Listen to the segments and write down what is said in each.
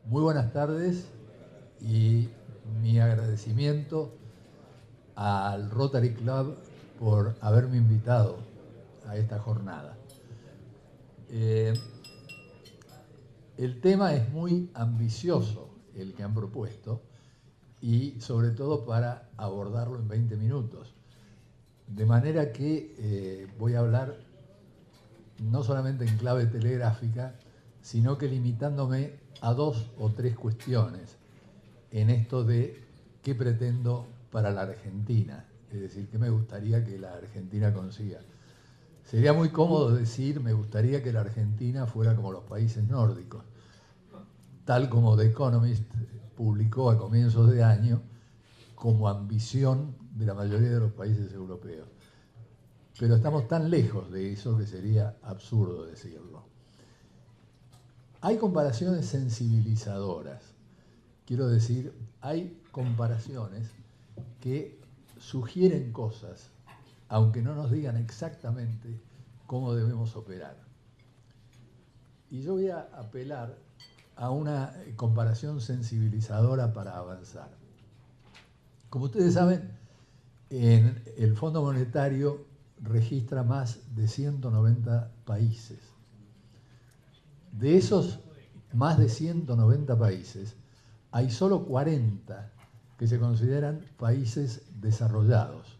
Muy buenas tardes y mi agradecimiento al Rotary Club por haberme invitado a esta jornada. El tema es muy ambicioso, el que han propuesto, y sobre todo para abordarlo en 20 minutos. De manera que voy a hablar no solamente en clave telegráfica, sino que limitándome a 2 o 3 cuestiones en esto de qué pretendo para la Argentina, es decir, qué me gustaría que la Argentina consiga. Sería muy cómodo decir, me gustaría que la Argentina fuera como los países nórdicos, tal como The Economist publicó a comienzos de año como ambición de la mayoría de los países europeos. Pero estamos tan lejos de eso que sería absurdo decirlo. Hay comparaciones sensibilizadoras. Quiero decir, hay comparaciones que sugieren cosas, aunque no nos digan exactamente cómo debemos operar. Y yo voy a apelar a una comparación sensibilizadora para avanzar. Como ustedes saben, el Fondo Monetario registra más de 190 países. De esos más de 190 países, hay solo 40 que se consideran países desarrollados.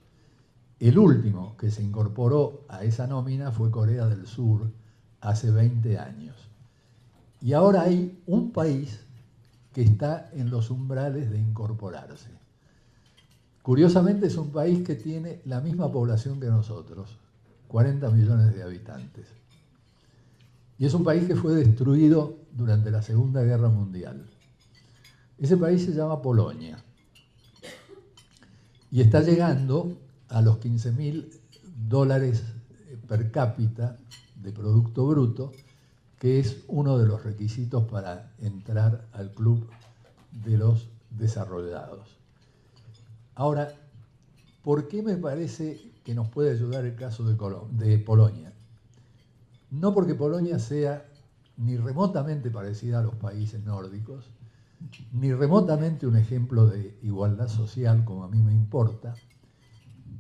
El último que se incorporó a esa nómina fue Corea del Sur hace 20 años. Y ahora hay un país que está en los umbrales de incorporarse. Curiosamente es un país que tiene la misma población que nosotros, 40 millones de habitantes. Y es un país que fue destruido durante la Segunda Guerra Mundial. Ese país se llama Polonia y está llegando a los $15.000 per cápita de Producto Bruto, que es uno de los requisitos para entrar al club de los desarrollados. Ahora, ¿por qué me parece que nos puede ayudar el caso de Polonia? No porque Polonia sea ni remotamente parecida a los países nórdicos, ni remotamente un ejemplo de igualdad social como a mí me importa,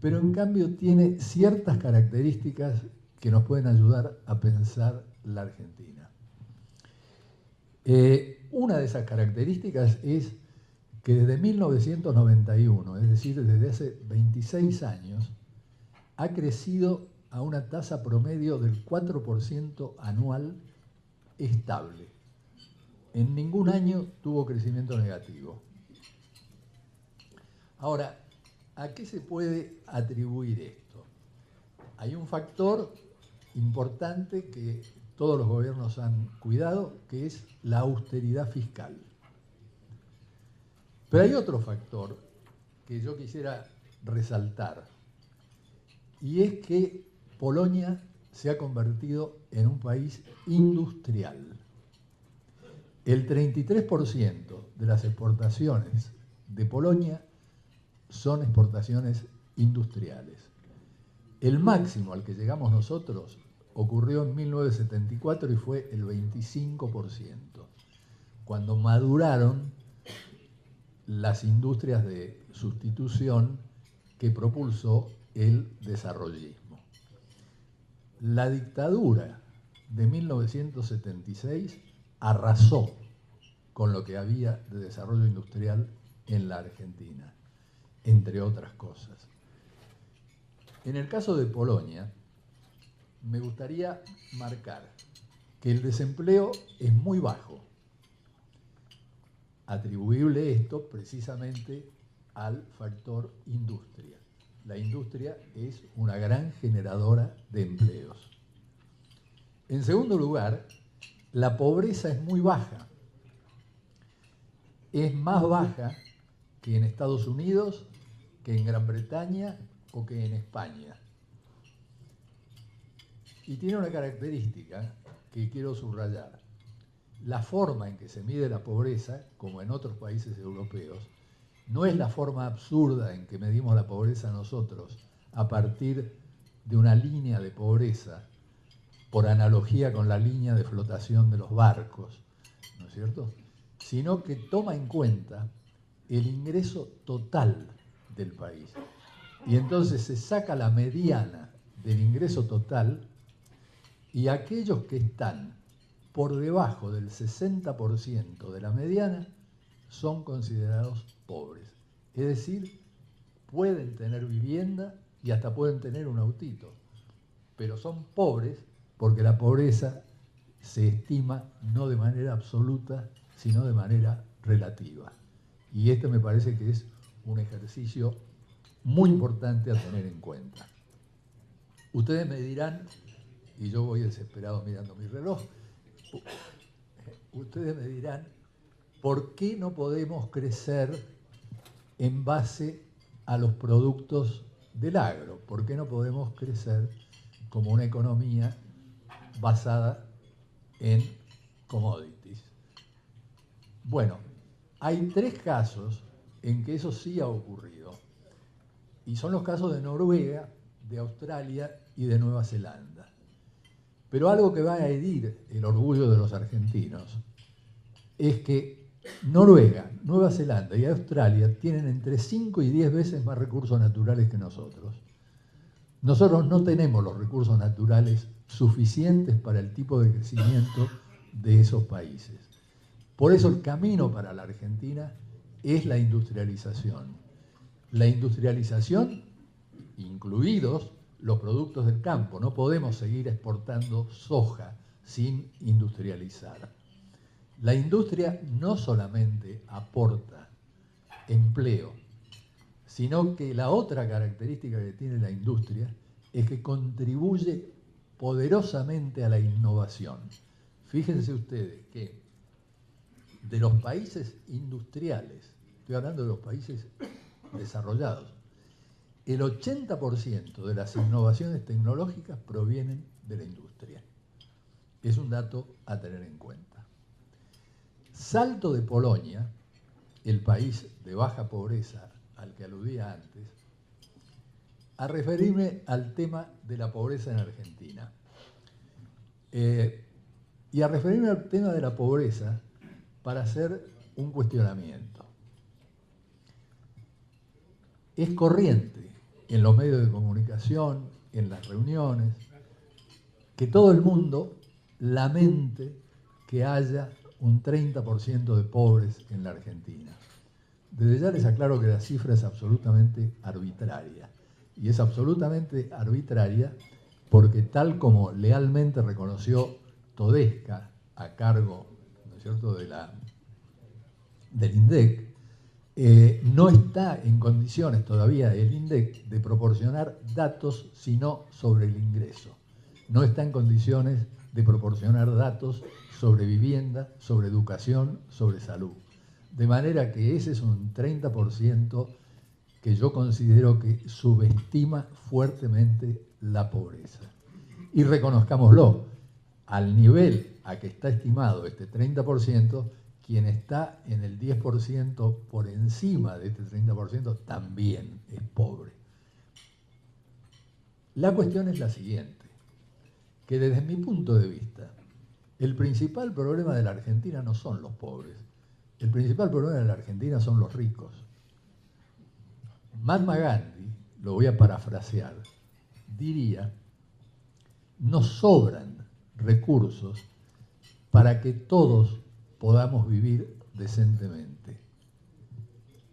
pero en cambio tiene ciertas características que nos pueden ayudar a pensar la Argentina. Una de esas características es que desde 1991, es decir, desde hace 26 años, ha crecido a una tasa promedio del 4% anual estable. En ningún año tuvo crecimiento negativo. Ahora, ¿a qué se puede atribuir esto? Hay un factor importante que todos los gobiernos han cuidado, que es la austeridad fiscal. Pero hay otro factor que yo quisiera resaltar, y es que Polonia se ha convertido en un país industrial. El 33% de las exportaciones de Polonia son exportaciones industriales. El máximo al que llegamos nosotros ocurrió en 1974 y fue el 25%, cuando maduraron las industrias de sustitución que propulsó el desarrollismo. La dictadura de 1976 arrasó con lo que había de desarrollo industrial en la Argentina, entre otras cosas. En el caso de Polonia, me gustaría marcar que el desempleo es muy bajo, atribuible esto precisamente al factor industria. La industria es una gran generadora de empleos. En segundo lugar, la pobreza es muy baja. Es más baja que en Estados Unidos, que en Gran Bretaña o que en España. Y tiene una característica que quiero subrayar. La forma en que se mide la pobreza, como en otros países europeos, no es la forma absurda en que medimos la pobreza nosotros a partir de una línea de pobreza, por analogía con la línea de flotación de los barcos, ¿no es cierto? sino que toma en cuenta el ingreso total del país. Y entonces se saca la mediana del ingreso total y aquellos que están por debajo del 60% de la mediana son considerados pobres. Es decir, pueden tener vivienda y hasta pueden tener un autito, pero son pobres porque la pobreza se estima no de manera absoluta, sino de manera relativa. Y este me parece que es un ejercicio muy importante a tener en cuenta. Ustedes me dirán, y yo voy desesperado mirando mi reloj, ustedes me dirán, ¿por qué no podemos crecer en base a los productos del agro? ¿Por qué no podemos crecer como una economía basada en commodities? Bueno, hay 3 casos en que eso sí ha ocurrido. Y son los casos de Noruega, de Australia y de Nueva Zelanda. Pero algo que va a herir el orgullo de los argentinos es que Noruega, Nueva Zelanda y Australia tienen entre 5 y 10 veces más recursos naturales que nosotros. Nosotros no tenemos los recursos naturales suficientes para el tipo de crecimiento de esos países. Por eso el camino para la Argentina es la industrialización. La industrialización, incluidos los productos del campo. No podemos seguir exportando soja sin industrializar. La industria no solamente aporta empleo, sino que la otra característica que tiene la industria es que contribuye poderosamente a la innovación. Fíjense ustedes que de los países industriales, estoy hablando de los países desarrollados, el 80% de las innovaciones tecnológicas provienen de la industria. Es un dato a tener en cuenta. Salto de Polonia, el país de baja pobreza al que aludía antes, a referirme al tema de la pobreza en Argentina. Y a referirme al tema de la pobreza para hacer un cuestionamiento. Es corriente en los medios de comunicación, en las reuniones, que todo el mundo lamente que haya un 30% de pobres en la Argentina. Desde ya les aclaro que la cifra es absolutamente arbitraria. Y es absolutamente arbitraria porque tal como lealmente reconoció Todesca a cargo, ¿no es cierto?, del INDEC, no está en condiciones todavía el INDEC de proporcionar datos sino sobre el ingreso. No está en condiciones de proporcionar datos sobre vivienda, sobre educación, sobre salud. De manera que ese es un 30% que yo considero que subestima fuertemente la pobreza. Y reconozcámoslo, al nivel a que está estimado este 30%, quien está en el 10% por encima de este 30% también es pobre. La cuestión es la siguiente, que desde mi punto de vista, el principal problema de la Argentina no son los pobres, el principal problema de la Argentina son los ricos. Mahatma Gandhi, lo voy a parafrasear, diría, nos sobran recursos para que todos podamos vivir decentemente,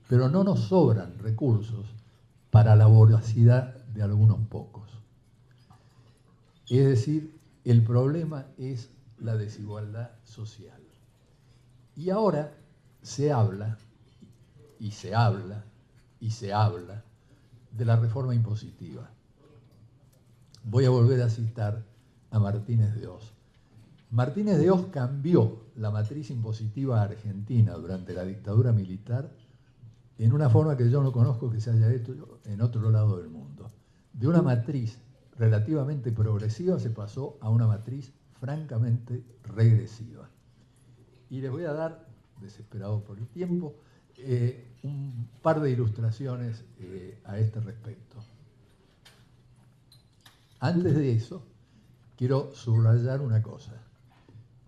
pero no nos sobran recursos para la voracidad de algunos pocos. Es decir, el problema es la desigualdad social. Y ahora se habla, y se habla, y se habla de la reforma impositiva. Voy a volver a citar a Martínez de Oz. Martínez de Oz cambió la matriz impositiva argentina durante la dictadura militar en una forma que yo no conozco que se haya hecho en otro lado del mundo. De una matriz relativamente progresiva se pasó a una matriz francamente regresiva. Y les voy a dar, desesperado por el tiempo, un par de ilustraciones a este respecto. Antes de eso, quiero subrayar una cosa.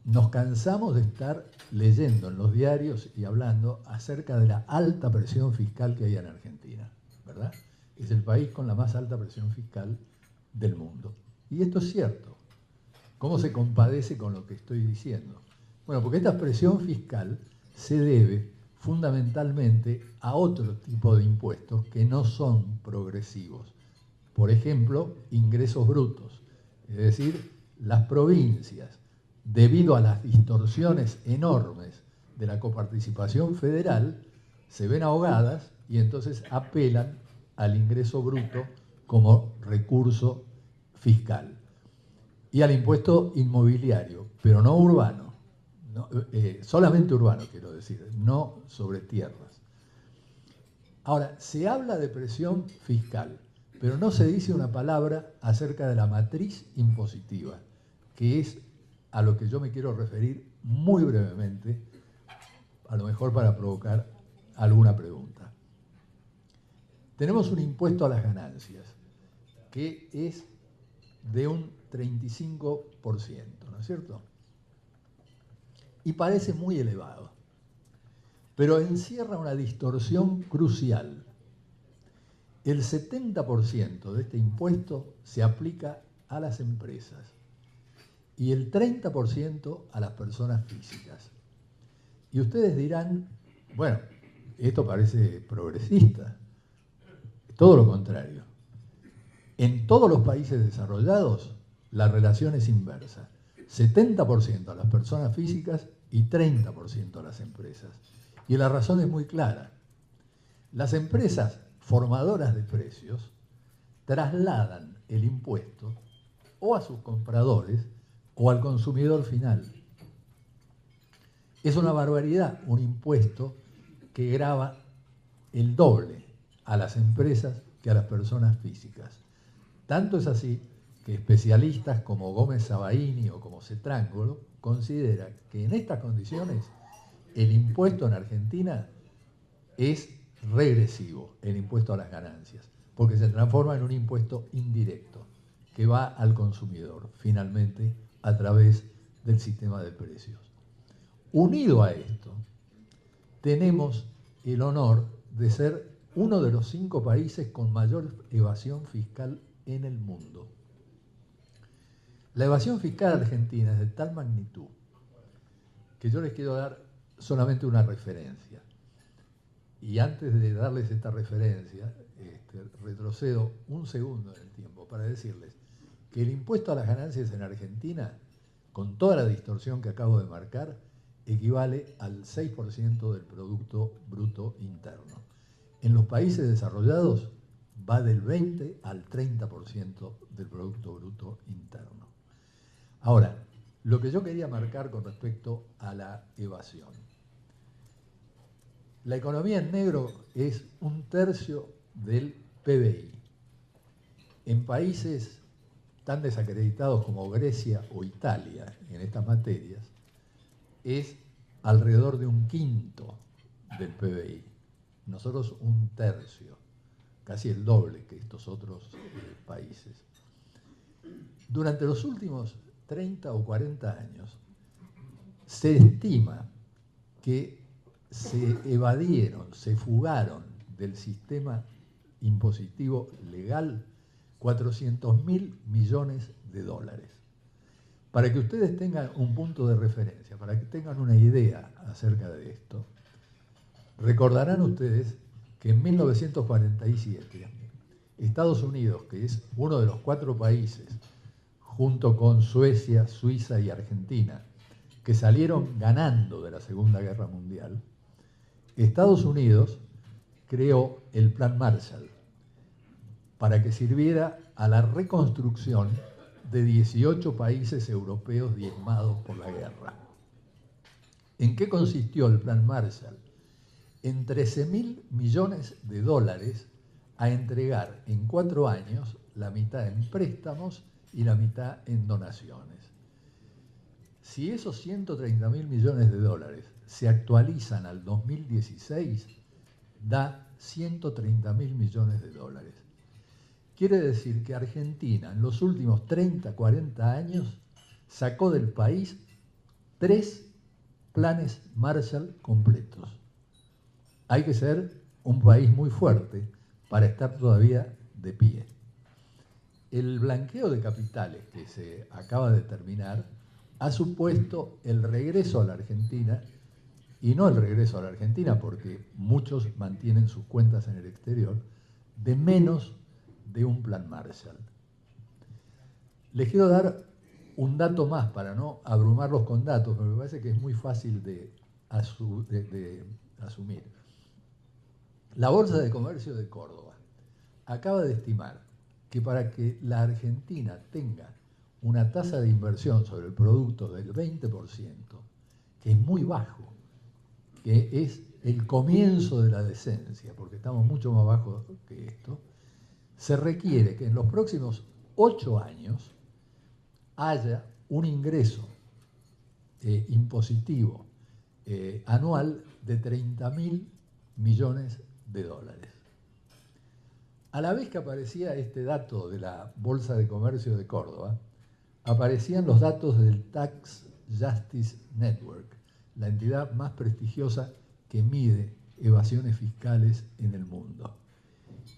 nos cansamos de estar leyendo en los diarios y hablando acerca de la alta presión fiscal que hay en Argentina, ¿verdad? Es el país con la más alta presión fiscal del mundo. Y esto es cierto. ¿Cómo se compadece con lo que estoy diciendo? Bueno, porque esta presión fiscal se debe fundamentalmente a otro tipo de impuestos que no son progresivos. Por ejemplo, ingresos brutos. Es decir, las provincias, debido a las distorsiones enormes de la coparticipación federal, se ven ahogadas y entonces apelan al ingreso bruto como recurso fiscal. Y al impuesto inmobiliario, pero no urbano, solamente urbano quiero decir, no sobre tierras. Ahora, se habla de presión fiscal, pero no se dice una palabra acerca de la matriz impositiva, que es a lo que yo me quiero referir muy brevemente, a lo mejor para provocar alguna pregunta. Tenemos un impuesto a las ganancias, que es de un 35%, ¿no es cierto? Y parece muy elevado, pero encierra una distorsión crucial. El 70% de este impuesto se aplica a las empresas y el 30% a las personas físicas. Y ustedes dirán, bueno, esto parece progresista. Todo lo contrario. En todos los países desarrollados, la relación es inversa. 70% a las personas físicas y 30% a las empresas. Y la razón es muy clara. Las empresas formadoras de precios trasladan el impuesto o a sus compradores o al consumidor final. Es una barbaridad un impuesto que grava el doble a las empresas que a las personas físicas. Tanto es así que especialistas como Gómez Sabaini o como Cetrángolo consideran que en estas condiciones el impuesto en Argentina es regresivo, el impuesto a las ganancias, porque se transforma en un impuesto indirecto que va al consumidor, finalmente, a través del sistema de precios. Unido a esto, tenemos el honor de ser uno de los 5 países con mayor evasión fiscal en el mundo. La evasión fiscal argentina es de tal magnitud que yo les quiero dar solamente una referencia. Y antes de darles esta referencia, retrocedo un segundo en el tiempo para decirles que el impuesto a las ganancias en Argentina, con toda la distorsión que acabo de marcar, equivale al 6% del Producto Bruto Interno. En los países desarrollados va del 20 al 30% del Producto Bruto Interno. Ahora, lo que yo quería marcar con respecto a la evasión. La economía en negro es 1/3 del PBI. En países tan desacreditados como Grecia o Italia en estas materias, es alrededor de 1/5 del PBI. Nosotros 1/3, casi el doble que estos otros países. Durante los últimos 30 o 40 años, se estima que se evadieron, se fugaron del sistema impositivo legal 400.000 millones de dólares. Para que ustedes tengan un punto de referencia, para que tengan una idea acerca de esto, recordarán ustedes que en 1947, Estados Unidos, que es uno de los 4 países, junto con Suecia, Suiza y Argentina, que salieron ganando de la Segunda Guerra Mundial, Estados Unidos creó el Plan Marshall para que sirviera a la reconstrucción de 18 países europeos diezmados por la guerra. ¿En qué consistió el Plan Marshall? En 13.000 millones de dólares a entregar en 4 años, la mitad en préstamos y la mitad en donaciones. Si esos 130.000 millones de dólares se actualizan al 2016, da 130.000 millones de dólares. Quiere decir que Argentina en los últimos 30, 40 años sacó del país 3 planes Marshall completos. Hay que ser un país muy fuerte para estar todavía de pie. El blanqueo de capitales que se acaba de terminar ha supuesto el regreso a la Argentina, y no el regreso a la Argentina porque muchos mantienen sus cuentas en el exterior, de menos de un plan Marshall. Les quiero dar un dato más para no abrumarlos con datos, pero me parece que es muy fácil de asumir. La Bolsa de Comercio de Córdoba acaba de estimar que para que la Argentina tenga una tasa de inversión sobre el producto del 20%, que es muy bajo, que es el comienzo de la decencia, porque estamos mucho más bajos que esto, se requiere que en los próximos 8 años haya un ingreso impositivo anual de 30.000 millones de dólares. A la vez que aparecía este dato de la Bolsa de Comercio de Córdoba, aparecían los datos del Tax Justice Network, la entidad más prestigiosa que mide evasiones fiscales en el mundo.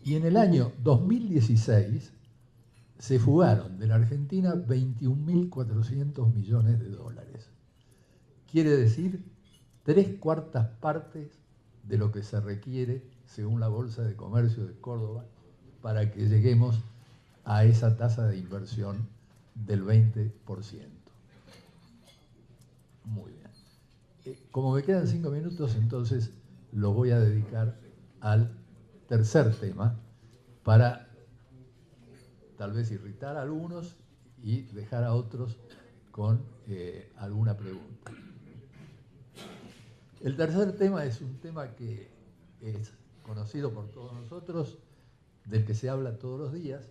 Y en el año 2016 se fugaron de la Argentina 21.400 millones de dólares. Quiere decir 3/4 partes de lo que se requiere, según la Bolsa de Comercio de Córdoba, para que lleguemos a esa tasa de inversión del 20%. Muy bien. Como me quedan 5 minutos, entonces lo voy a dedicar al tercer tema para tal vez irritar a algunos y dejar a otros con alguna pregunta. El tercer tema es un tema que es conocido por todos nosotros, del que se habla todos los días,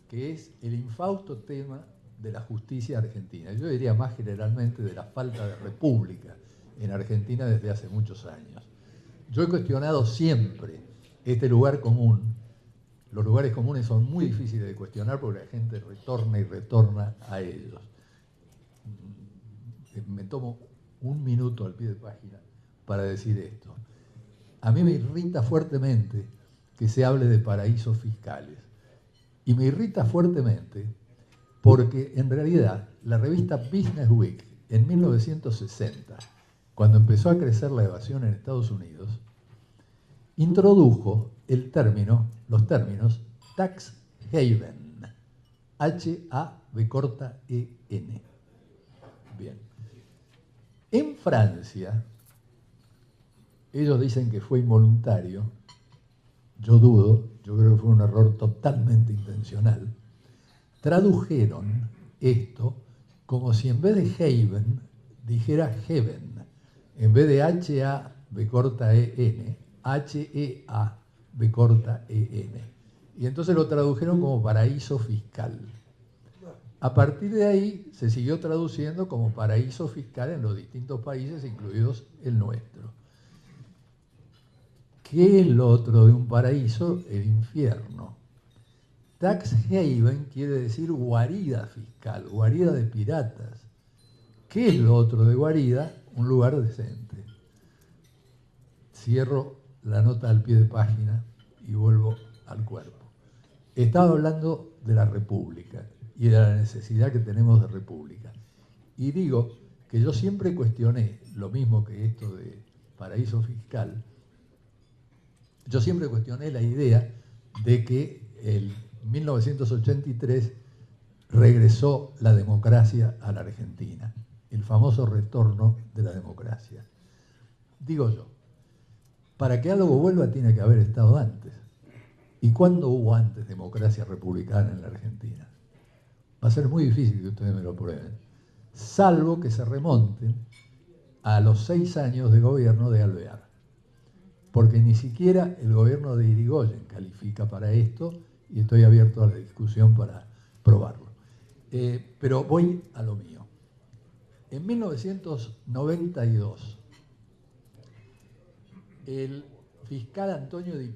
que es el infausto tema de la justicia argentina. Yo diría más generalmente de la falta de república en Argentina desde hace muchos años. Yo he cuestionado siempre este lugar común. Los lugares comunes son muy difíciles de cuestionar porque la gente retorna y retorna a ellos. Me tomo un minuto al pie de página para decir esto. A mí me irrita fuertemente que se hable de paraísos fiscales. Y me irrita fuertemente porque en realidad la revista Business Week en 1960, cuando empezó a crecer la evasión en Estados Unidos, introdujo los términos tax haven, H-A-V-E-N. Bien. En Francia, ellos dicen que fue involuntario, yo dudo, yo creo que fue un error totalmente intencional, tradujeron esto como si en vez de haven dijera heaven, en vez de H-A-V-E-N, H-E-A-V-E-N. Y entonces lo tradujeron como paraíso fiscal. A partir de ahí se siguió traduciendo como paraíso fiscal en los distintos países, incluidos el nuestro. ¿Qué es lo otro de un paraíso? El infierno. Tax haven quiere decir guarida fiscal, guarida de piratas. ¿Qué es lo otro de guarida? Un lugar decente. Cierro la nota al pie de página y vuelvo al cuerpo. Estaba hablando de la República y de la necesidad que tenemos de República. Y digo que yo siempre cuestioné, lo mismo que esto de paraíso fiscal, yo siempre cuestioné la idea de que en 1983 regresó la democracia a la Argentina, el famoso retorno de la democracia. Digo yo, para que algo vuelva tiene que haber estado antes. ¿Y cuándo hubo antes democracia republicana en la Argentina? Va a ser muy difícil que ustedes me lo prueben, salvo que se remonten a los 6 años de gobierno de Alvear. Porque ni siquiera el gobierno de Irigoyen califica para esto y estoy abierto a la discusión para probarlo. Pero voy a lo mío. En 1992, el fiscal Antonio Di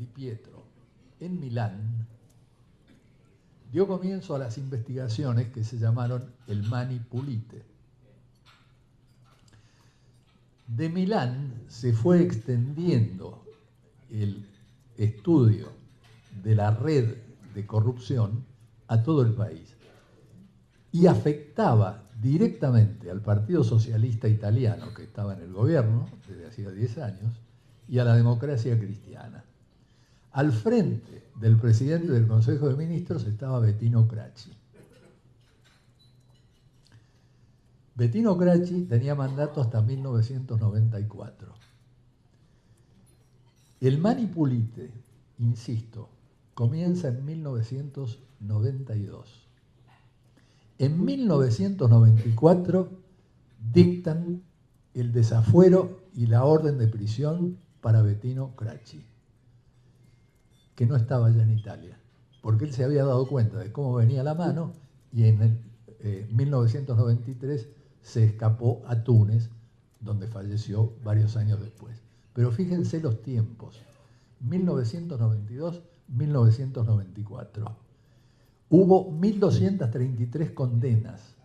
Pietro, en Milán, dio comienzo a las investigaciones que se llamaron el Mani Pulite. De Milán se fue extendiendo el estudio de la red de corrupción a todo el país y afectaba directamente al Partido Socialista Italiano, que estaba en el gobierno desde hacía 10 años, y a la democracia cristiana. Al frente del presidente del Consejo de Ministros estaba Bettino Craxi. Bettino Craxi tenía mandato hasta 1994. El Mani Pulite, insisto, comienza en 1992. En 1994 dictan el desafuero y la orden de prisión para Bettino Craxi, que no estaba ya en Italia, porque él se había dado cuenta de cómo venía la mano y en 1993 se escapó a Túnez, donde falleció varios años después. Pero fíjense los tiempos, 1992-1994. Hubo 1.233 condenas,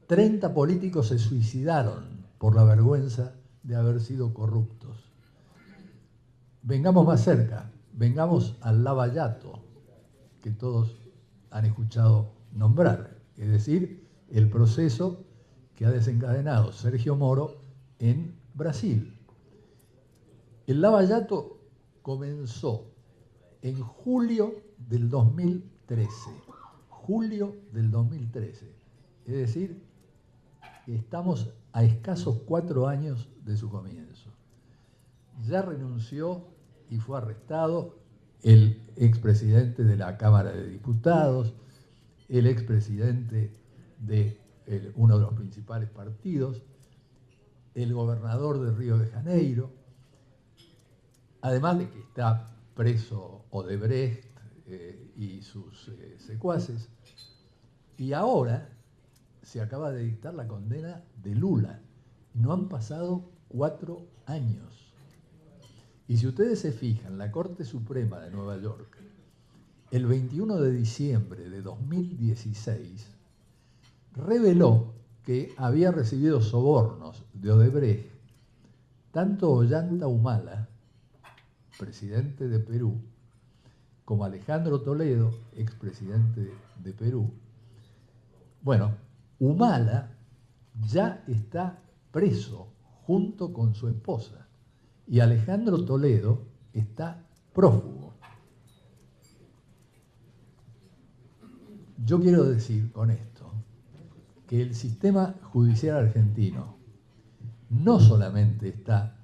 30 políticos se suicidaron por la vergüenza de haber sido corruptos. Vengamos más cerca, vengamos al Lava Jato, que todos han escuchado nombrar, es decir, el proceso que ha desencadenado Sergio Moro en Brasil. El Lava Jato comenzó en julio del 2013. Julio del 2013. Es decir, estamos a escasos 4 años de su comienzo. Ya renunció y fue arrestado el expresidente de la Cámara de Diputados, el expresidente de uno de los principales partidos, el gobernador de Río de Janeiro, además de que está preso Odebrecht y sus secuaces, y ahora se acaba de dictar la condena de Lula. No han pasado 4 años. Y si ustedes se fijan, la Corte Suprema de Nueva York, el 21 de diciembre de 2016, reveló que había recibido sobornos de Odebrecht, tanto Ollanta Humala, presidente de Perú, como Alejandro Toledo, expresidente de Perú. Bueno, Humala ya está preso junto con su esposa y Alejandro Toledo está prófugo. Yo quiero decir con esto que el sistema judicial argentino no solamente está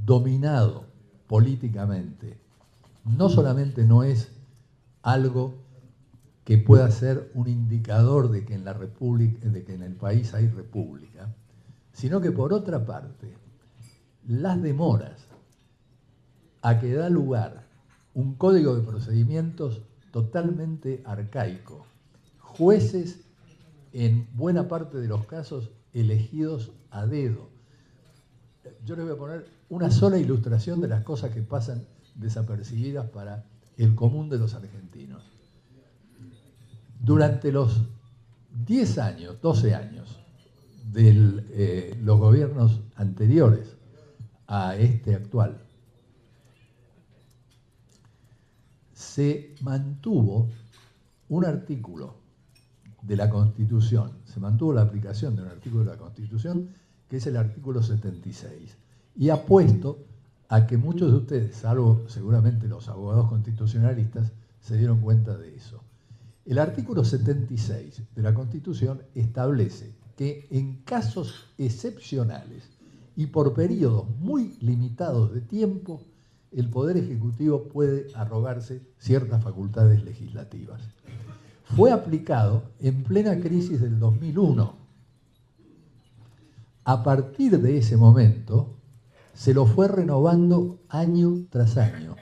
dominado políticamente, no solamente no es algo que pueda ser un indicador de que en la república, de que en el país hay república, sino que por otra parte, las demoras a que da lugar un código de procedimientos totalmente arcaico, jueces en buena parte de los casos elegidos a dedo. Yo les voy a poner una sola ilustración de las cosas que pasan desapercibidos para el común de los argentinos. Durante los 10 años, 12 años de los gobiernos anteriores a este actual, se mantuvo un artículo de la Constitución, se mantuvo la aplicación de un artículo de la Constitución, que es el artículo 76, y apuesto a que muchos de ustedes, salvo seguramente los abogados constitucionalistas, se dieron cuenta de eso. El artículo 76 de la Constitución establece que en casos excepcionales y por periodos muy limitados de tiempo, el Poder Ejecutivo puede arrogarse ciertas facultades legislativas. Fue aplicado en plena crisis del 2001. A partir de ese momento, se lo fue renovando año tras año.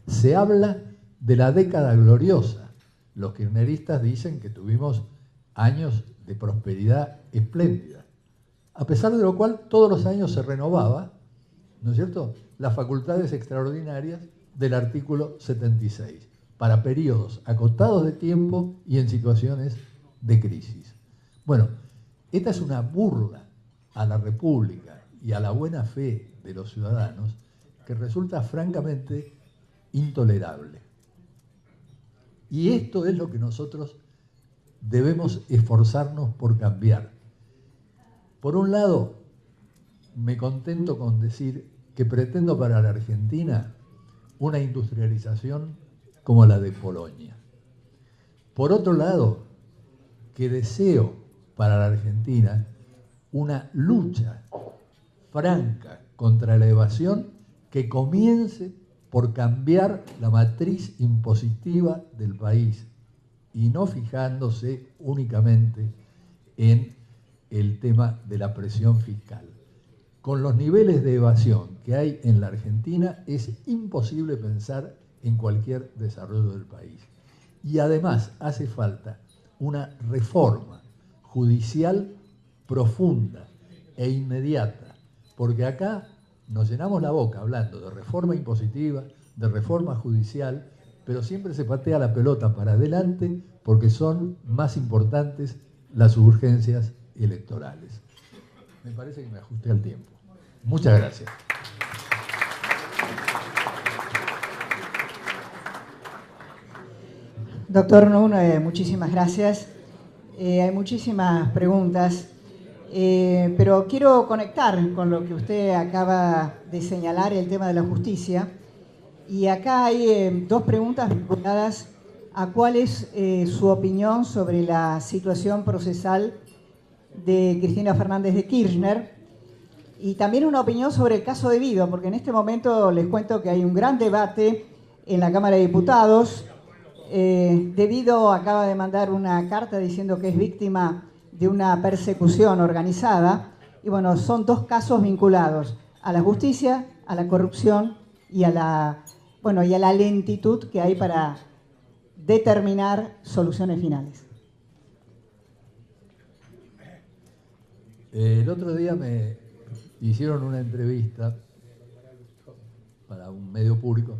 Se habla de la década gloriosa. Los kirchneristas dicen que tuvimos años de prosperidad espléndida, a pesar de lo cual todos los años se renovaba, ¿no es cierto?, las facultades extraordinarias del artículo 76, para periodos acotados de tiempo y en situaciones de crisis. Bueno, esta es una burla a la República y a la buena fe de los ciudadanos que resulta francamente intolerable. Y esto es lo que nosotros debemos esforzarnos por cambiar. Por un lado, me contento con decir que pretendo para la Argentina una industrialización como la de Polonia. Por otro lado, que deseo para la Argentina una lucha franca contra la evasión que comience por cambiar la matriz impositiva del país y no fijándose únicamente en el tema de la presión fiscal. Con los niveles de evasión que hay en la Argentina es imposible pensar en cualquier desarrollo del país. Y además hace falta una reforma judicial profunda e inmediata, porque acá nos llenamos la boca hablando de reforma impositiva, de reforma judicial, pero siempre se patea la pelota para adelante porque son más importantes las urgencias electorales. Me parece que me ajusté al tiempo. Muchas gracias. Doctor Nun, muchísimas gracias. Hay muchísimas preguntas, pero quiero conectar con lo que usted acaba de señalar, el tema de la justicia. Y acá hay dos preguntas vinculadas a cuál es su opinión sobre la situación procesal de Cristina Fernández de Kirchner y también una opinión sobre el caso Debido, porque en este momento les cuento que hay un gran debate en la Cámara de Diputados. Debido acaba de mandar una carta diciendo que es víctima de una persecución organizada y bueno, son dos casos vinculados a la justicia, a la corrupción y a la lentitud que hay para determinar soluciones finales. El otro día me hicieron una entrevista para un medio público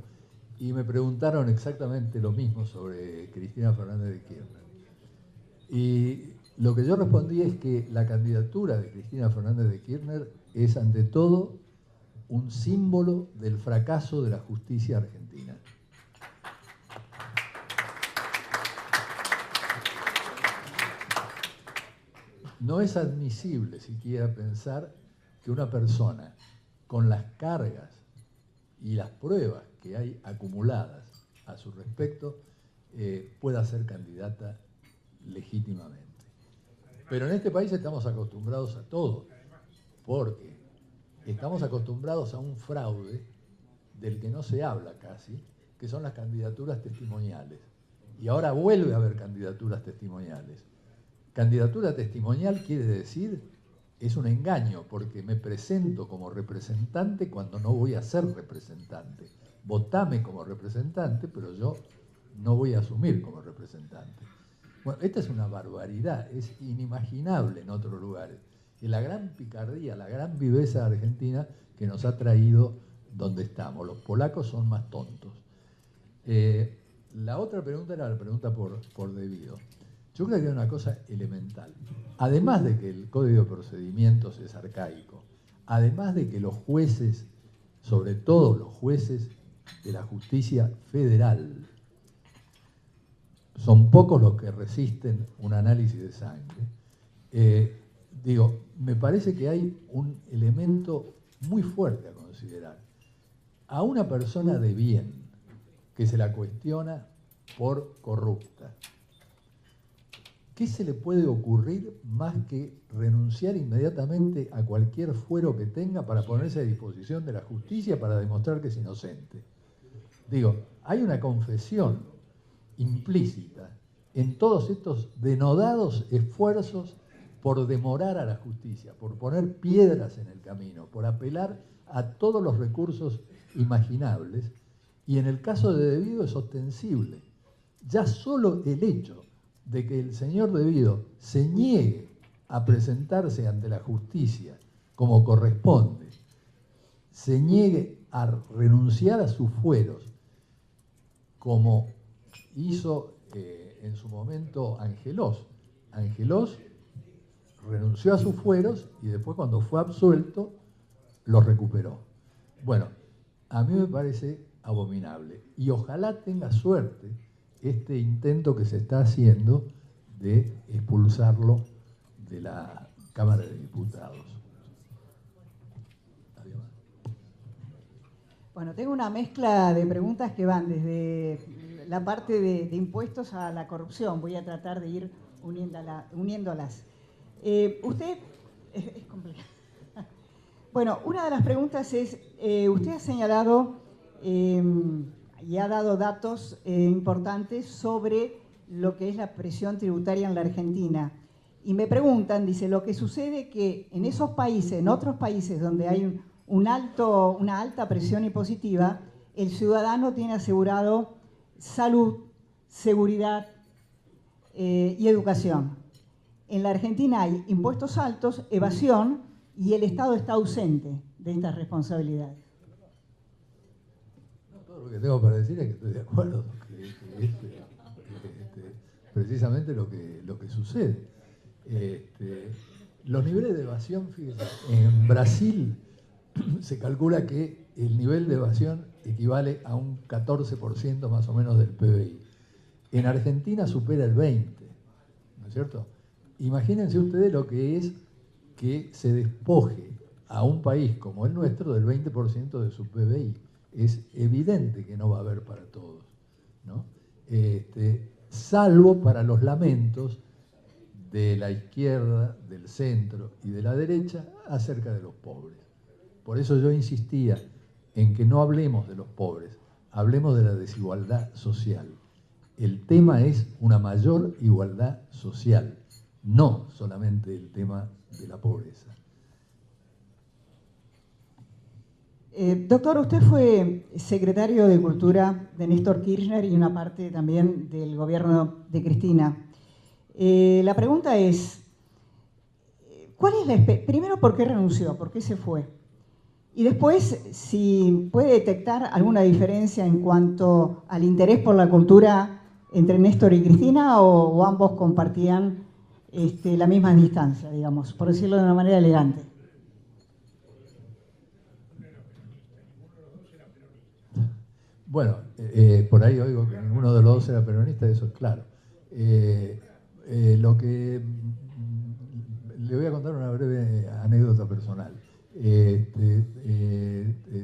y me preguntaron exactamente lo mismo sobre Cristina Fernández de Kirchner. Y lo que yo respondí es que la candidatura de Cristina Fernández de Kirchner es ante todo un símbolo del fracaso de la justicia argentina. No es admisible siquiera pensar que una persona con las cargas y las pruebas que hay acumuladas a su respecto pueda ser candidata legítimamente. Pero en este país estamos acostumbrados a todo, porque estamos acostumbrados a un fraude del que no se habla casi, que son las candidaturas testimoniales. Y ahora vuelve a haber candidaturas testimoniales. Candidatura testimonial quiere decir, es un engaño, porque me presento como representante cuando no voy a ser representante. Votame como representante, pero yo no voy a asumir como representante. Bueno, esta es una barbaridad, es inimaginable en otros lugares. Y la gran picardía, la gran viveza argentina que nos ha traído donde estamos. Los polacos son más tontos. La otra pregunta era la pregunta por Debido. Yo creo que hay una cosa elemental. Además de que el Código de Procedimientos es arcaico, además de que los jueces, sobre todo los jueces de la justicia federal, son pocos los que resisten un análisis de sangre, me parece que hay un elemento muy fuerte a considerar. A una persona de bien que se la cuestiona por corrupta, ¿qué se le puede ocurrir más que renunciar inmediatamente a cualquier fuero que tenga para ponerse a disposición de la justicia para demostrar que es inocente? Hay una confesión implícita en todos estos denodados esfuerzos por demorar a la justicia, por poner piedras en el camino, por apelar a todos los recursos imaginables, y en el caso de Debido es ostensible. Ya solo el hecho de que el señor Debido se niegue a presentarse ante la justicia como corresponde, se niegue a renunciar a sus fueros, como hizo en su momento Angelós. Angelós renunció a sus fueros y después, cuando fue absuelto, lo recuperó. Bueno, a mí me parece abominable y ojalá tenga suerte este intento que se está haciendo de expulsarlo de la Cámara de Diputados. Bueno, tengo una mezcla de preguntas que van desde la parte de impuestos a la corrupción. Voy a tratar de ir uniéndolas. Usted, es complicado. Bueno, una de las preguntas es, usted ha señalado y ha dado datos importantes sobre lo que es la presión tributaria en la Argentina. Y me preguntan, dice, lo que sucede que en esos países, en otros países donde hay una alta presión impositiva, el ciudadano tiene asegurado salud, seguridad y educación. En la Argentina hay impuestos altos, evasión, y el Estado está ausente de estas responsabilidades. Todo lo que tengo para decir es que estoy de acuerdo, que es precisamente lo que sucede. Los niveles de evasión, fíjense, en Brasil se calcula que el nivel de evasión equivale a un 14% más o menos del PBI. En Argentina supera el 20%, ¿no es cierto? Imagínense ustedes lo que es que se despoje a un país como el nuestro del 20% de su PBI. Es evidente que no va a haber para todos, ¿no? Salvo para los lamentos de la izquierda, del centro y de la derecha acerca de los pobres. Por eso yo insistía en que no hablemos de los pobres, hablemos de la desigualdad social. El tema es una mayor igualdad social, no solamente el tema de la pobreza. Doctor, usted fue secretario de Cultura de Néstor Kirchner y una parte también del gobierno de Cristina. La pregunta es, ¿cuál es primero, ¿por qué renunció? ¿Por qué se fue? Y después, si puede detectar alguna diferencia en cuanto al interés por la cultura entre Néstor y Cristina o ambos compartían la misma distancia, digamos, por decirlo de una manera elegante. Bueno, por ahí oigo que ninguno de los dos era peronista, eso es claro. Lo que le voy a contar una breve anécdota personal.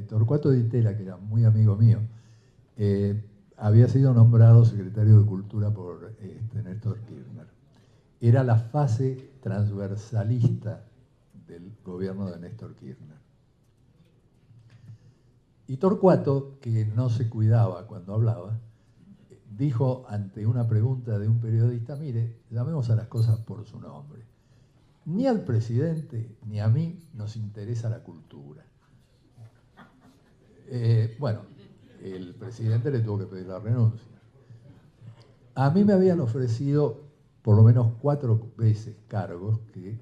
Torcuato Di Tella, que era muy amigo mío, había sido nombrado secretario de Cultura por Néstor Kirchner. Era la fase transversalista del gobierno de Néstor Kirchner. Y Torcuato, que no se cuidaba cuando hablaba, dijo ante una pregunta de un periodista, mire, llamemos a las cosas por su nombre. Ni al presidente ni a mí nos interesa la cultura. Bueno, el presidente le tuvo que pedir la renuncia. A mí me habían ofrecido por lo menos 4 veces cargos que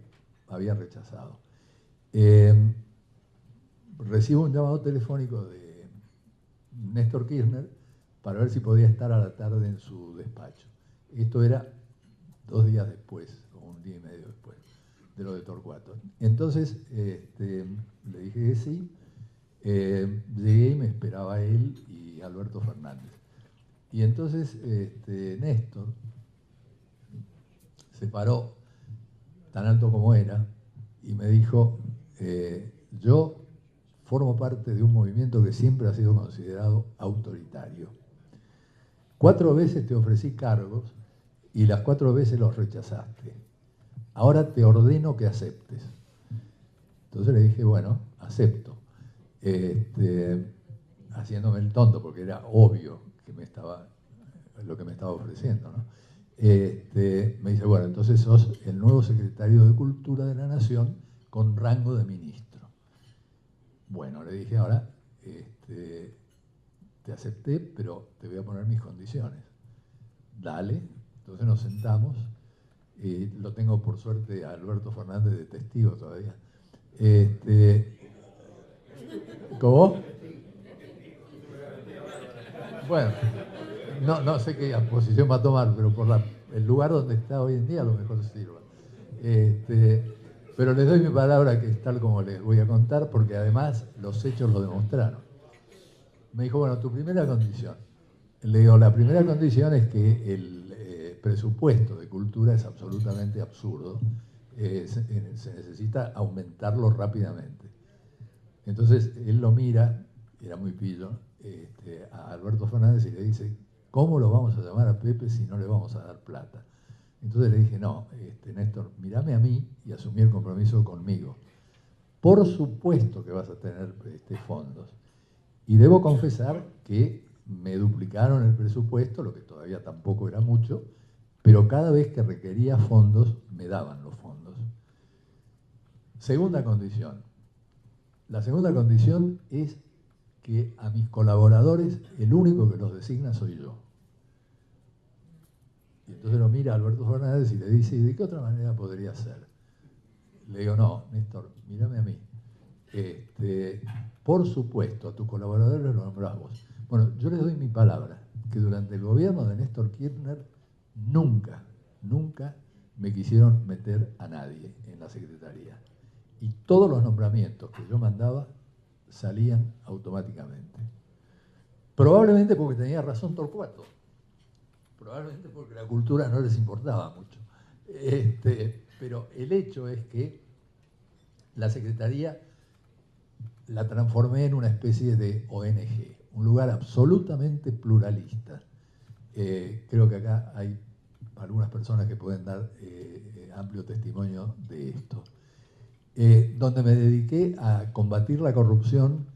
había rechazado. Recibo un llamado telefónico de Néstor Kirchner para ver si podía estar a la tarde en su despacho. Esto era 2 días después, o 1 día y medio después, de lo de Torcuato. Entonces le dije que sí, llegué y me esperaba él y Alberto Fernández. Y entonces Néstor se paró, tan alto como era, y me dijo, yo formo parte de un movimiento que siempre ha sido considerado autoritario. 4 veces te ofrecí cargos y las 4 veces los rechazaste. Ahora te ordeno que aceptes. Entonces le dije, bueno, acepto. Haciéndome el tonto, porque era obvio que lo que me estaba ofreciendo, ¿no? Me dice, bueno, entonces sos el nuevo secretario de Cultura de la Nación con rango de ministro. Bueno, le dije, ahora te acepté, pero te voy a poner mis condiciones. Dale. Entonces nos sentamos, lo tengo por suerte a Alberto Fernández de testigo todavía. ¿Cómo? Bueno, no sé qué posición va a tomar, pero por el lugar donde está hoy en día a lo mejor sirva. Pero les doy mi palabra que es tal como les voy a contar, porque además los hechos lo demostraron. Me dijo, bueno, tu primera condición. Le digo, la primera condición es que el presupuesto de cultura es absolutamente absurdo. Se necesita aumentarlo rápidamente. Entonces él lo mira, era muy pillo, a Alberto Fernández y le dice, ¿cómo lo vamos a llamar a Pepe si no le vamos a dar plata? Entonces le dije, no, Néstor, mírame a mí y asumí el compromiso conmigo. Por supuesto que vas a tener fondos. Y debo confesar que me duplicaron el presupuesto, lo que todavía tampoco era mucho, pero cada vez que requería fondos, me daban los fondos. Segunda condición. La segunda condición es que a mis colaboradores, el único que los designa soy yo. Y entonces lo mira Alberto Fernández y le dice, ¿y de qué otra manera podría ser? Le digo, no, Néstor, mírame a mí. Por supuesto, a tus colaboradores los nombrás vos. Bueno, yo les doy mi palabra, que durante el gobierno de Néstor Kirchner nunca me quisieron meter a nadie en la Secretaría. Y todos los nombramientos que yo mandaba salían automáticamente. Probablemente porque tenía razón Torcuato. Probablemente porque la cultura no les importaba mucho. Pero el hecho es que la Secretaría la transformé en una especie de ONG, un lugar absolutamente pluralista. Creo que acá hay algunas personas que pueden dar amplio testimonio de esto. Donde me dediqué a combatir la corrupción.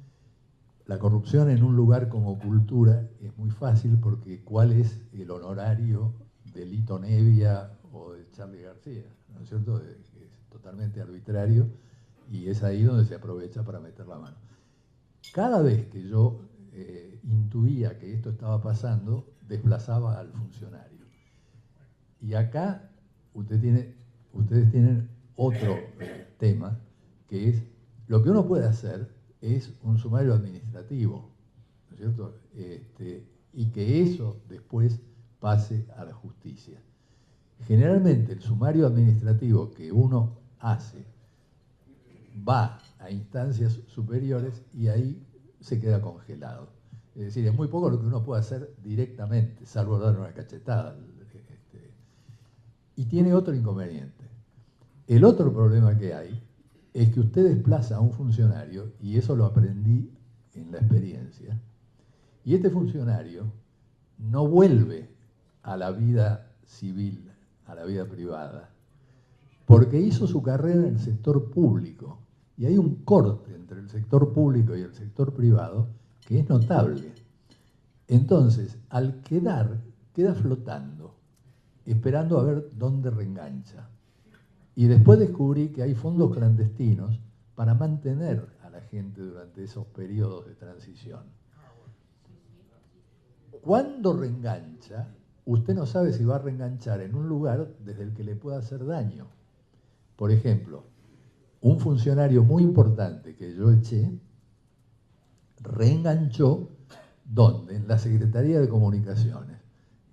La corrupción en un lugar como cultura es muy fácil porque ¿cuál es el honorario de Lito Nevia o de Charly García? ¿No es cierto? Es totalmente arbitrario y es ahí donde se aprovecha para meter la mano. Cada vez que yo intuía que esto estaba pasando, desplazaba al funcionario. Y acá ustedes tienen otro tema, que es lo que uno puede hacer es un sumario administrativo, ¿no es cierto? Y que eso después pase a la justicia. Generalmente el sumario administrativo que uno hace va a instancias superiores y ahí se queda congelado. Es decir, es muy poco lo que uno puede hacer directamente, salvo dar una cachetada. Y tiene otro inconveniente. El otro problema que hay es que usted desplaza a un funcionario, y eso lo aprendí en la experiencia, y este funcionario no vuelve a la vida civil, a la vida privada, porque hizo su carrera en el sector público, y hay un corte entre el sector público y el sector privado que es notable. Entonces, al queda flotando, esperando a ver dónde reengancha. Y después descubrí que hay fondos clandestinos para mantener a la gente durante esos periodos de transición. Cuando reengancha, usted no sabe si va a reenganchar en un lugar desde el que le pueda hacer daño. Por ejemplo, un funcionario muy importante que yo eché, reenganchó, ¿dónde? En la Secretaría de Comunicaciones.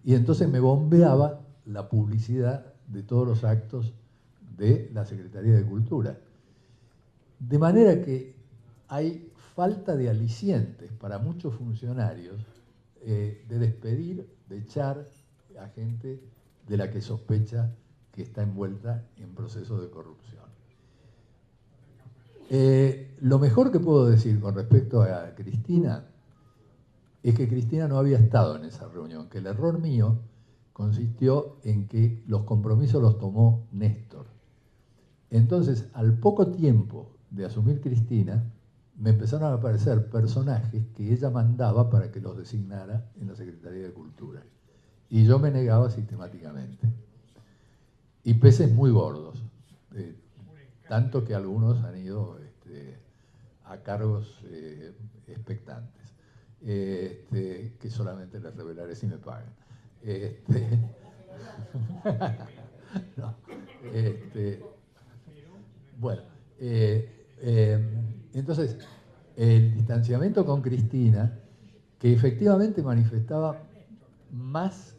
Y entonces me bombeaba la publicidad de todos los actos de la Secretaría de Cultura. De manera que hay falta de alicientes para muchos funcionarios de despedir, de echar a gente de la que sospecha que está envuelta en procesos de corrupción. Lo mejor que puedo decir con respecto a Cristina es que Cristina no había estado en esa reunión, que el error mío consistió en que los compromisos los tomó Néstor. Entonces, al poco tiempo de asumir Cristina, me empezaron a aparecer personajes que ella mandaba para que los designara en la Secretaría de Cultura. Y yo me negaba sistemáticamente. Y peces muy gordos, tanto que algunos han ido a cargos expectantes, que solamente les revelaré si me pagan. No, bueno, entonces, el distanciamiento con Cristina, que efectivamente manifestaba más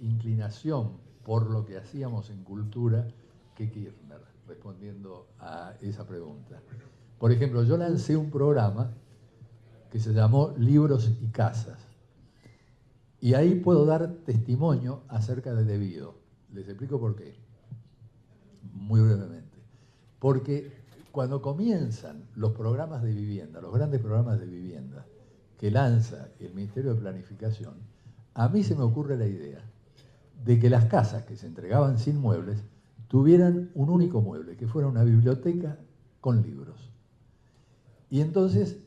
inclinación por lo que hacíamos en cultura que Kirchner, respondiendo a esa pregunta. Por ejemplo, yo lancé un programa que se llamó Libros y Casas. Y ahí puedo dar testimonio acerca de Debido. Les explico por qué. Muy brevemente. Porque cuando comienzan los programas de vivienda, los grandes programas de vivienda que lanza el Ministerio de Planificación, a mí se me ocurre la idea de que las casas que se entregaban sin muebles tuvieran un único mueble, que fuera una biblioteca con libros. Y entonces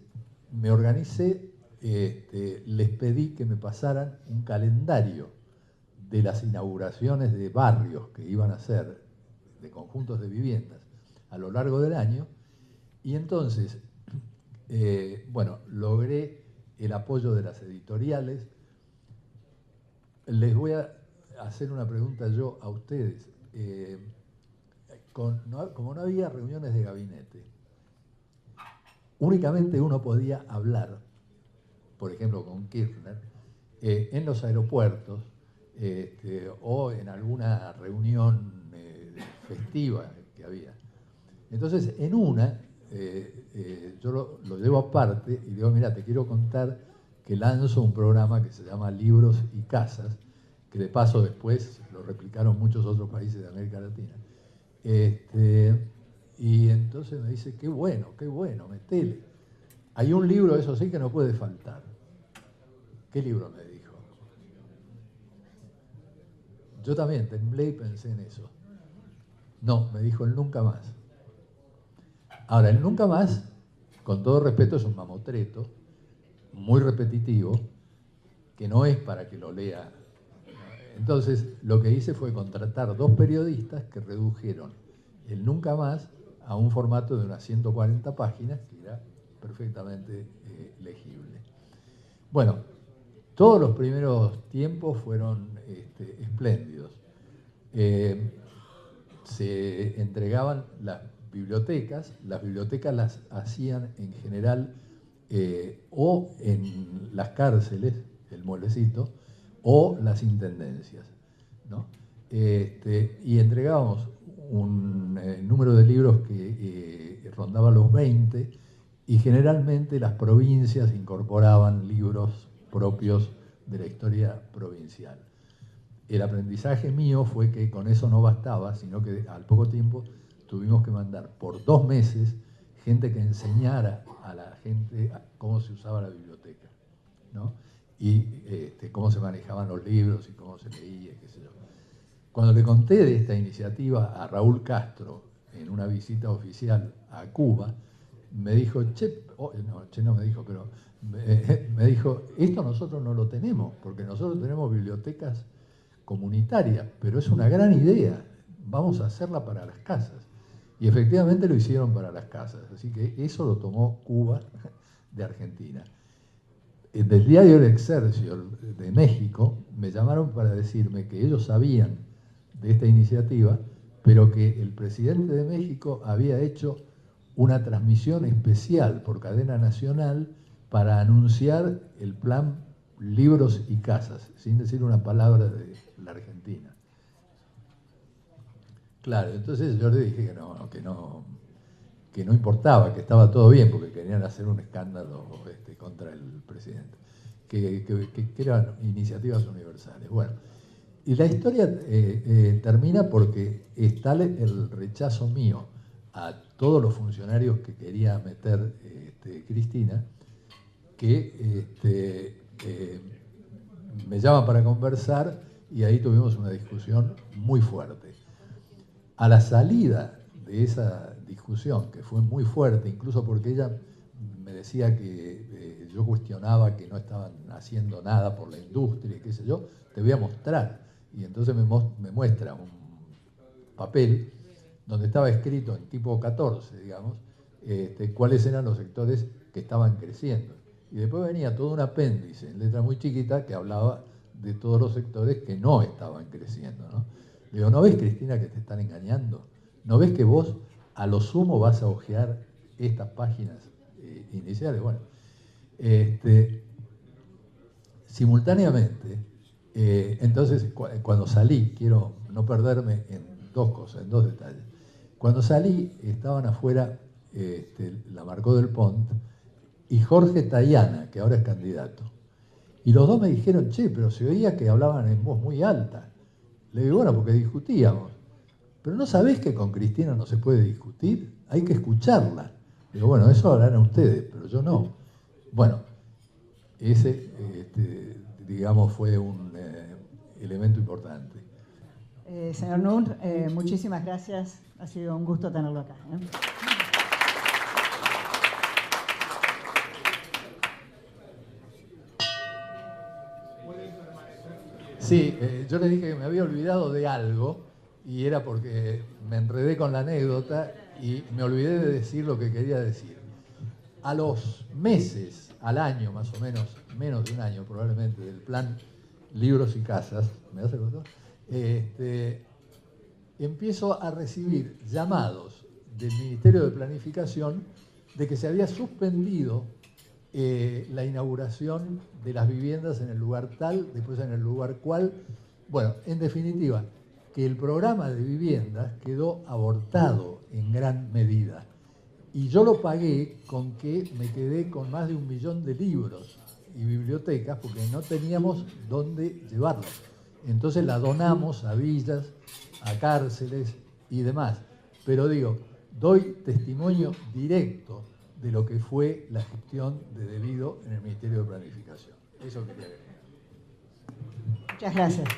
me organicé, les pedí que me pasaran un calendario de las inauguraciones de barrios que iban a ser, de conjuntos de viviendas, a lo largo del año, y entonces, bueno, logré el apoyo de las editoriales. Les voy a hacer una pregunta yo a ustedes. Como no había reuniones de gabinete, únicamente uno podía hablar, por ejemplo, con Kirchner, en los aeropuertos o en alguna reunión festiva que había. Entonces, en una, yo lo llevo aparte y digo, mira, te quiero contar que lanzo un programa que se llama Libros y Casas, que de paso después lo replicaron muchos otros países de América Latina. Y entonces me dice, qué bueno, metele. Hay un libro, eso sí, que no puede faltar. ¿Qué libro? Me dijo. Yo también temblé y pensé en eso. No, me dijo el Nunca Más. Ahora, el Nunca Más, con todo respeto, es un mamotreto, muy repetitivo, que no es para que lo lea. Entonces, lo que hice fue contratar 2 periodistas que redujeron el Nunca Más a un formato de unas 140 páginas, que era perfectamente legible. Bueno, todos los primeros tiempos fueron espléndidos. Se entregaban las bibliotecas las hacían en general o en las cárceles, el mueblecito, o las intendencias, ¿no? Y entregábamos un número de libros que rondaba los 20, y generalmente las provincias incorporaban libros propios de la historia provincial. El aprendizaje mío fue que con eso no bastaba, sino que al poco tiempo tuvimos que mandar por 2 meses gente que enseñara a la gente cómo se usaba la biblioteca, ¿no? Y cómo se manejaban los libros y cómo se leía, qué sé yo. Cuando le conté de esta iniciativa a Raúl Castro en una visita oficial a Cuba, me dijo, no me dijo, pero me dijo, esto nosotros no lo tenemos, porque nosotros tenemos bibliotecas comunitarias, pero es una gran idea, vamos a hacerla para las casas. Y efectivamente lo hicieron para las casas, así que eso lo tomó Cuba de Argentina. Del diario El Excelsior de México me llamaron para decirme que ellos sabían de esta iniciativa, pero que el presidente de México había hecho una transmisión especial por cadena nacional para anunciar el plan Libros y Casas, sin decir una palabra de la Argentina. Claro, entonces yo le dije que no importaba, que estaba todo bien, porque querían hacer un escándalo contra el presidente, que eran iniciativas universales. Bueno, y la historia termina porque está el rechazo mío a todos los funcionarios que quería meter Cristina, que me llaman para conversar y ahí tuvimos una discusión muy fuerte. A la salida de esa discusión, que fue muy fuerte, incluso porque ella me decía que yo cuestionaba que no estaban haciendo nada por la industria y qué sé yo, te voy a mostrar. Y entonces me muestra un papel donde estaba escrito en tipo 14, digamos, cuáles eran los sectores que estaban creciendo. Y después venía todo un apéndice en letra muy chiquita que hablaba de todos los sectores que no estaban creciendo, ¿no? Le digo, ¿no ves, Cristina, que te están engañando? ¿No ves que vos a lo sumo vas a hojear estas páginas iniciales? Bueno, simultáneamente, entonces cuando salí, quiero no perderme en 2 cosas, en 2 detalles. Cuando salí, estaban afuera la Marcó del Pont y Jorge Tayana, que ahora es candidato. Y los dos me dijeron, che, pero se oía que hablaban en voz muy alta. Le digo, bueno, porque discutíamos. Pero ¿no sabés que con Cristina no se puede discutir? Hay que escucharla. Digo, bueno, eso hablarán ustedes, pero yo no. Bueno, ese, digamos, fue un elemento importante. Señor Nur, muchísimas gracias. Ha sido un gusto tenerlo acá. Sí, yo le dije que me había olvidado de algo y era porque me enredé con la anécdota y me olvidé de decir lo que quería decir. A los meses, al año más o menos de un año probablemente, del plan Libros y Casas, ¿me hace cosas? Empiezo a recibir llamados del Ministerio de Planificación de que se había suspendido la inauguración de las viviendas en el lugar tal, después en el lugar cual. Bueno, en definitiva, que el programa de viviendas quedó abortado en gran medida. Y yo lo pagué con que me quedé con más de 1 millón de libros y bibliotecas porque no teníamos dónde llevarlos. Entonces la donamos a villas, a cárceles y demás. Pero digo, doy testimonio directo de lo que fue la gestión de Debido en el Ministerio de Planificación. Eso quería decir. Muchas gracias.